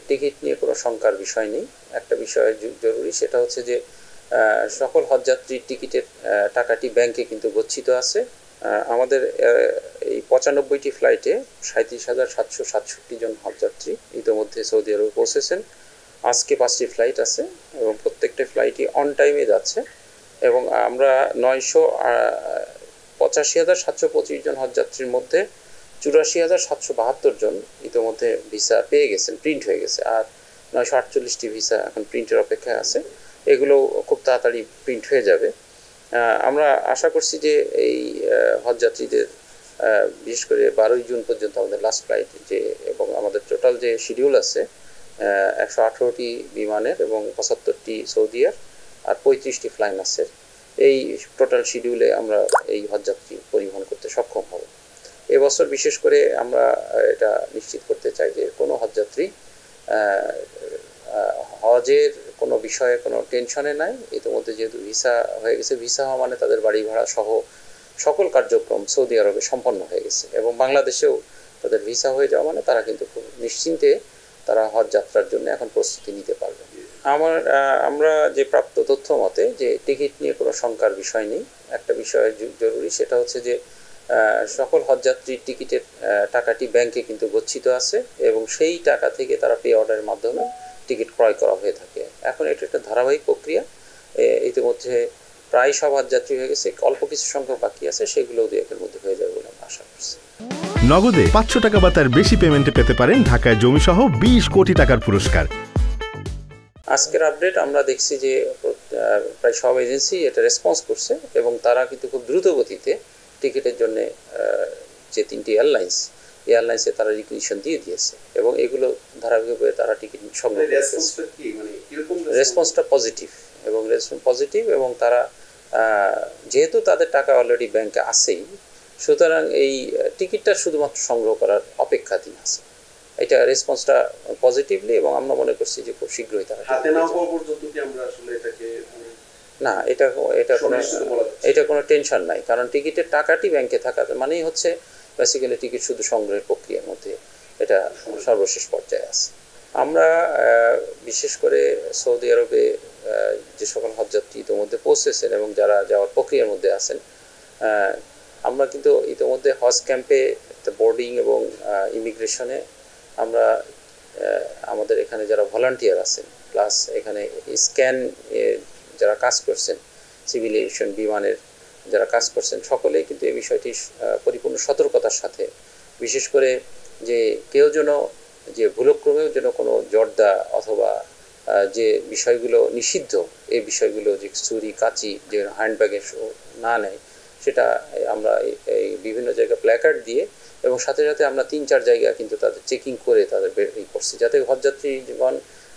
Ticket নিয়ে কোনো শঙ্কার বিষয় নেই। একটা বিষয় জরুরি, সেটা হচ্ছে যে সকল হজযাত্রীর টিকিটের টাকাটি ব্যাংকে কিন্তু গচ্ছিত আছে। আমাদের এই 95টি ফ্লাইটে 37,767 জন হজযাত্রী ইতিমধ্যে সৌদি আরবে পৌঁছেছেন। আজকে 5টি ফ্লাইট আছে এবং প্রত্যেকটা ফ্লাইটই অন টাইমে যাচ্ছে এবং আমরা 985,725 জন হজযাত্রীর মধ্যে 84,772 জন ইতিমধ্যে ভিসা পেয়ে গেছেন, প্রিন্ট হয়ে গেছে। আর 948টি ভিসা এখন প্রিন্টের অপেক্ষায় আছে। এগুলো খুব তাড়াতাড়ি প্রিন্ট হয়ে যাবে। আমরা আশা করছি যে এই হজযাত্রীদের বিশেষ করে 12ই জুন পর্যন্ত আমাদের লাস্ট ফ্লাইট যে, এবং আমাদের টোটাল যে শিডিউল আছে 118টি বিমানের এবং 75টি সৌদি এয়ার আর 35টি ফ্লাইনাসের, এই টোটাল শিডিউলে আমরা এই হজযাত্রী পরিবহন করতে সক্ষম হব। এবছর বিশেষ করে আমরা এটা নিশ্চিত করতে চাই যে কোনো হজযাত্রী হজের কোনো বিষয়ে কোনো টেনশনে নাই। ইতিমধ্যে যেহেতু ভিসা হয়ে গেছে, ভিসা হওয়া মানে তাদের বাড়ি ভাড়া সহ সকল কার্যক্রম সৌদি আরবে সম্পন্ন হয়ে গেছে এবং বাংলাদেশেও তাদের ভিসা হয়ে যাওয়া মানে তারা কিন্তু খুব নিশ্চিন্তে তারা হজ যাত্রার জন্য এখন প্রস্তুতি নিতে পারবে। আমরা যে প্রাপ্ত তথ্য মতে যে টিকিট নিয়ে কোনো শঙ্কার বিষয় নেই। একটা বিষয় জরুরি, সেটা হচ্ছে যে সকল হজযাত্রীর টিকিটের টাকাটি ব্যাংকে কিন্তু গচ্ছিত আছে এবং সেই টাকা থেকে তারা পে অর্ডারের মাধ্যমে টিকিট ক্রয় করা হয়ে থাকে। এখন এটা একটা ধারাবাহিক প্রক্রিয়া। ইতিমধ্যে প্রায় সব হজযাত্রী হয়ে গেছে, অল্প কিছু সংখ্যক বাকি আছে, সেগুলো 2-1 মধ্যে হয়ে যাবে বলে আমরা আশা করছি। নগদে 500 টাকা বা তার বেশি পেমেন্টে পেতে পারেন ঢাকায় জমিসহ 20 কোটি টাকার পুরস্কার। আজকের আপডেট আমরা দেখছি যে প্রায় সব এজেন্সি এটা রেসপন্স করছে এবং তারা কিন্তু খুব দ্রুত গতিতে টিকিটের জন্য যে 3টি এয়ারলাইন্সে তারা রিকুইজিশন দিয়ে দিয়েছে এবং এগুলো ধারাবাহিকভাবে তারা টিকিট সংগ্রহ করেছে। রেসপন্সটা পজিটিভ এবং তারা যেহেতু তাদের টাকা অলরেডি ব্যাংকে আছেই, সুতরাং এই টিকিটটা শুধুমাত্র সংগ্রহ করার অপেক্ষাধীন আছে। এটা রেসপন্সটা পজিটিভলি এবং আমরা মনে করছি যে খুব শীঘ্রই তারা হাতে না পাওয়া পর্যন্ত কি আমরা আসলে এটাকে না, এটা কোনো টেনশন নাই, কারণ টিকিটের টাকাটি ব্যাংকে থাকা মানেই হচ্ছে বেসিক্যালি টিকিট শুধু সংগ্রহের প্রক্রিয়ার মধ্যে এটা সর্বশেষ পর্যায়ে আছে। আমরা বিশেষ করে সৌদি আরবে যে সকল হজযাত্রী ইতিমধ্যে পৌঁছেছেন এবং যারা যাওয়ার প্রক্রিয়ার মধ্যে আছেন, আমরা কিন্তু ইতিমধ্যে হজ ক্যাম্পে বোর্ডিং এবং ইমিগ্রেশনে আমরা আমাদের এখানে যারা ভলান্টিয়ার আছেন প্লাস এখানে স্ক্যান যারা কাজ করছেন, সিভিল এভিয়েশন বিমানের যারা কাজ করছেন, সকলেই কিন্তু এই বিষয়টি পরিপূর্ণ সতর্কতার সাথে, বিশেষ করে যে কেউ যেন যে ভুলক্রমেও যেন কোনো জর্দা অথবা যে বিষয়গুলো নিষিদ্ধ এই বিষয়গুলো যে ছুরি কাঁচি যে হ্যান্ডব্যাগে না নেয়, সেটা আমরা এই বিভিন্ন জায়গায় প্ল্যাকার্ড দিয়ে এবং সাথে সাথে আমরা 3-4 জায়গা কিন্তু তাদের চেকিং করে তাদের বের করছি, যাতে হজযাত্রীগণ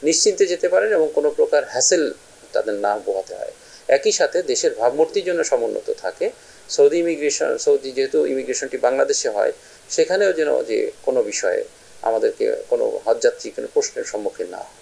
নিশ্চিন্তে যেতে পারেন এবং কোনো প্রকার হ্যাসেল তাদের না পোহাতে হয়। একই সাথে দেশের ভাবমূর্তির জন্য সমুন্নত থাকে। সৌদি যেহেতু ইমিগ্রেশনটি বাংলাদেশে হয়, সেখানেও যেন যে কোনো বিষয়ে আমাদেরকে কোনো হজযাত্রী কোনো প্রশ্নের সম্মুখীন না হয়।